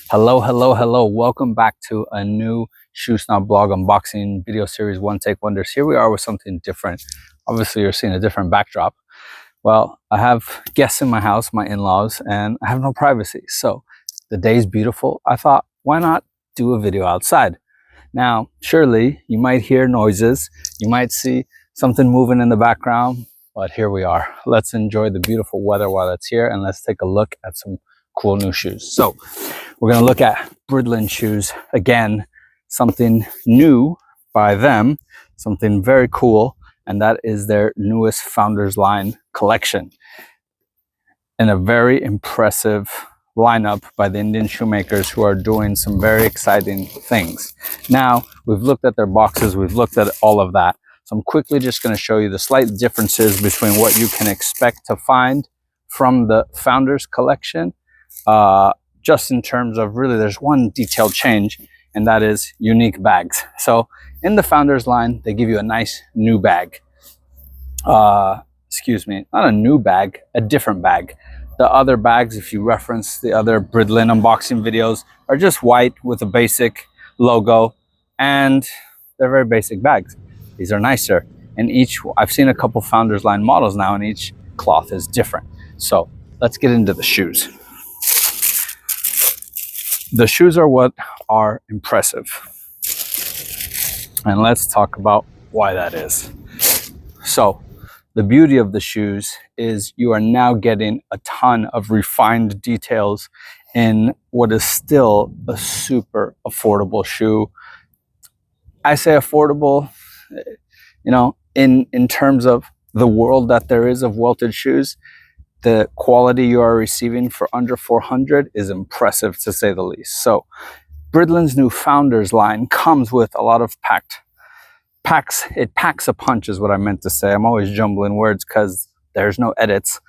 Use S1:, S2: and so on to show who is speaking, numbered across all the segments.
S1: Hello. Welcome back to a new Shoe Snob blog unboxing video series, One Take Wonders. Here we are with something different. Obviously, you're seeing a different backdrop. Well, I have guests in my house, my in-laws, and I have no privacy. So the day's beautiful. I thought, why not do a video outside? Now, surely you might hear noises. You might see something moving in the background, but here we are. Let's enjoy the beautiful weather while it's here, and let's take a look at some cool new shoes. So we're going to look at Bridlen shoes. Again, something new by them, something very cool, and that is their newest Founders Line collection. And a very impressive lineup by the Indian shoemakers who are doing some very exciting things. Now, we've looked at their boxes, we've looked at all of that. So I'm quickly just going to show you the slight differences between what you can expect to find from the Founders collection. Just in terms of really there's one detailed change, and that is unique bags. So in the Founders line, they give you a nice new bag. Excuse me, not a new bag, a different bag. The other bags, if you reference the other Bridlen unboxing videos, are just white with a basic logo, and they're very basic bags. These are nicer, and I've seen a couple Founders line models now, and each cloth is different. So let's get into the shoes. The shoes are what are impressive, and let's talk about why that is. So the beauty of the shoes is you are now getting a ton of refined details in what is still a super affordable shoe. I say affordable, you know, in terms of the world that there is of welted shoes. The quality you are receiving for under $400 is impressive, to say the least. So Bridlen's new Founders line comes with a lot of it packs a punch is what I meant to say. I'm always jumbling words because there's no edits,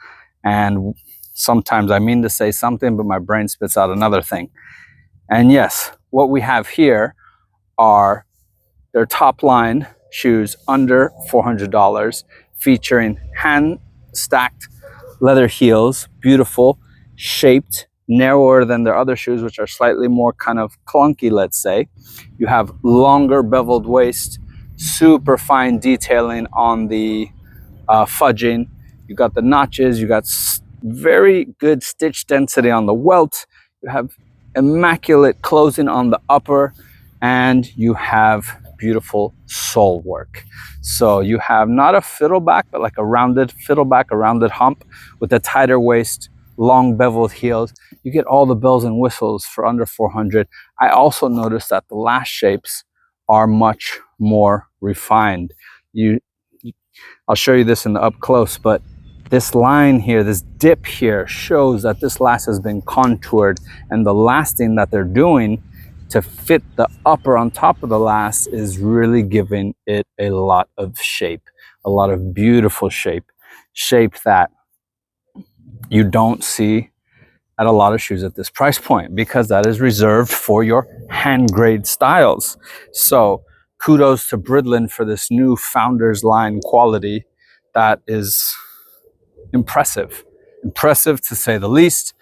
S1: and sometimes I mean to say something but my brain spits out another thing. And yes, what we have here are their top line shoes under $400, featuring hand stacked leather heels, beautiful, shaped, narrower than their other shoes, which are slightly more kind of clunky, let's say. You have longer beveled waist, super fine detailing on the fudging. You got the notches, you got very good stitch density on the welt, you have immaculate closing on the upper, and you have beautiful sole work. So you have not a fiddleback, but like a rounded fiddleback, a rounded hump with a tighter waist, long beveled heels. You get all the bells and whistles for under $400. I also noticed that the last shapes are much more refined. I'll show you this in the up close, but this line here, this dip here, shows that this last has been contoured, and the lasting that they're doing to fit the upper on top of the last is really giving it a lot of shape, a lot of beautiful shape that you don't see at a lot of shoes at this price point, because that is reserved for your hand grade styles. So kudos to Bridlen for this new Founders line quality that is impressive to say the least.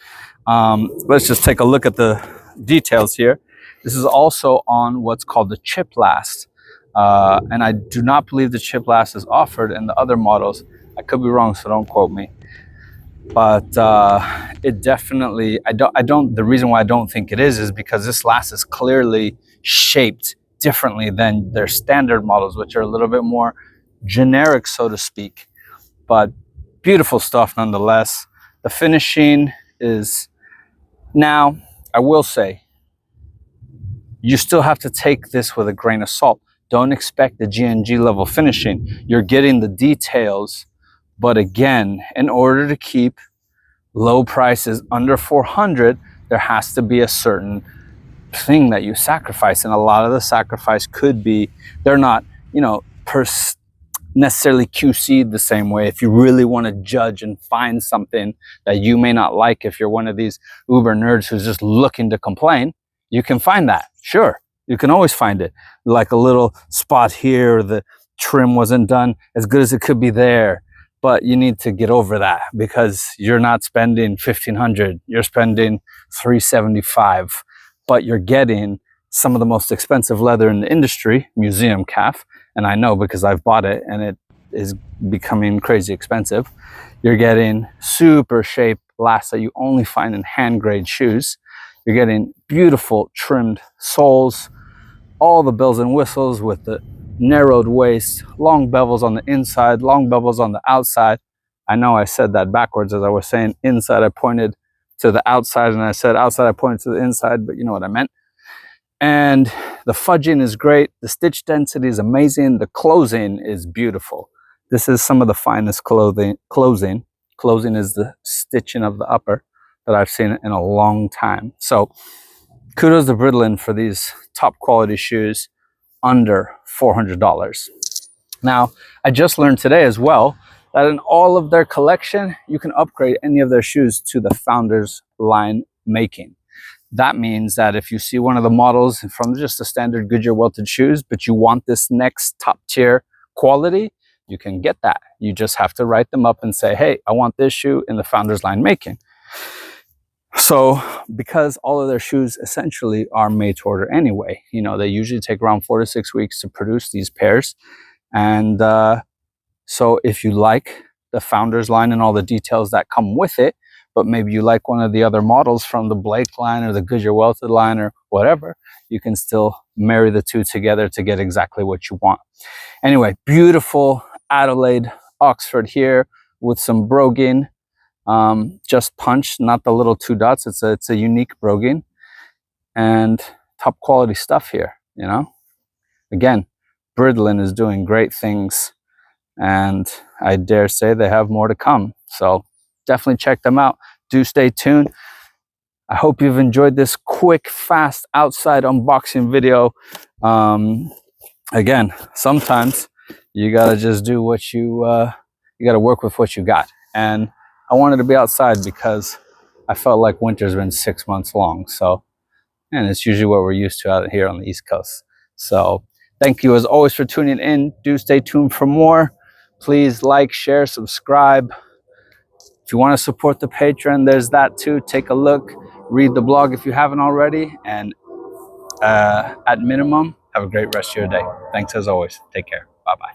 S1: Let's just take a look at the details here. This is also on what's called the chip last. And I do not believe the chip last is offered in the other models. I could be wrong, so don't quote me. But it definitely, the reason why I don't think it is because this last is clearly shaped differently than their standard models, which are a little bit more generic, so to speak. But beautiful stuff nonetheless. The finishing is, now, I will say, you still have to take this with a grain of salt. Don't expect the G&G level finishing. You're getting the details, but again, in order to keep low prices under $400, there has to be a certain thing that you sacrifice, and a lot of the sacrifice could be, they're not, you know, necessarily QC'd the same way. If you really want to judge and find something that you may not like, if you're one of these uber nerds who's just looking to complain, you can find that. Sure, you can always find it. Like a little spot here, the trim wasn't done as good as it could be there. But you need to get over that, because you're not spending $1,500, you're spending $375 but you're getting some of the most expensive leather in the industry, museum calf, and I know because I've bought it and it is becoming crazy expensive. You're getting super shape lasts that you only find in hand grade shoes. You're getting beautiful trimmed soles, all the bells and whistles with the narrowed waist, long bevels on the inside, long bevels on the outside. I know I said that backwards. As I was saying inside, I pointed to the outside, and I said outside, I pointed to the inside, but you know what I meant. And the fudging is great. The stitch density is amazing. The closing is beautiful. This is some of the finest closing. Closing is the stitching of the upper that I've seen in a long time. So kudos to Bridlen for these top quality shoes under $400. Now, I just learned today as well that in all of their collection, you can upgrade any of their shoes to the Founders line making. That means that if you see one of the models from just the standard Goodyear welted shoes, but you want this next top tier quality, you can get that. You just have to write them up and say, hey, I want this shoe in the Founders line making. So because all of their shoes essentially are made to order anyway, you know, they usually take around 4 to 6 weeks to produce these pairs. And so if you like the Founders line and all the details that come with it, but maybe you like one of the other models from the Blake line or the Goodyear welted line or whatever, you can still marry the two together to get exactly what you want. Anyway, beautiful Adelaide Oxford here with some broguing. Just punched, not the little 2 dots. It's a unique broguing and top quality stuff here, you know. Again, Bridlen is doing great things, and I dare say they have more to come. So definitely check them out. Do stay tuned. I hope you've enjoyed this quick, fast outside unboxing video. Again, sometimes you gotta just do what you gotta work with what you got. And I wanted to be outside because I felt like winter's been 6 months long. So, and it's usually what we're used to out here on the East Coast. So thank you as always for tuning in. Do stay tuned for more. Please like, share, subscribe. If you want to support the Patreon, there's that too. Take a look, read the blog if you haven't already. And at minimum, have a great rest of your day. Thanks as always. Take care. Bye-bye.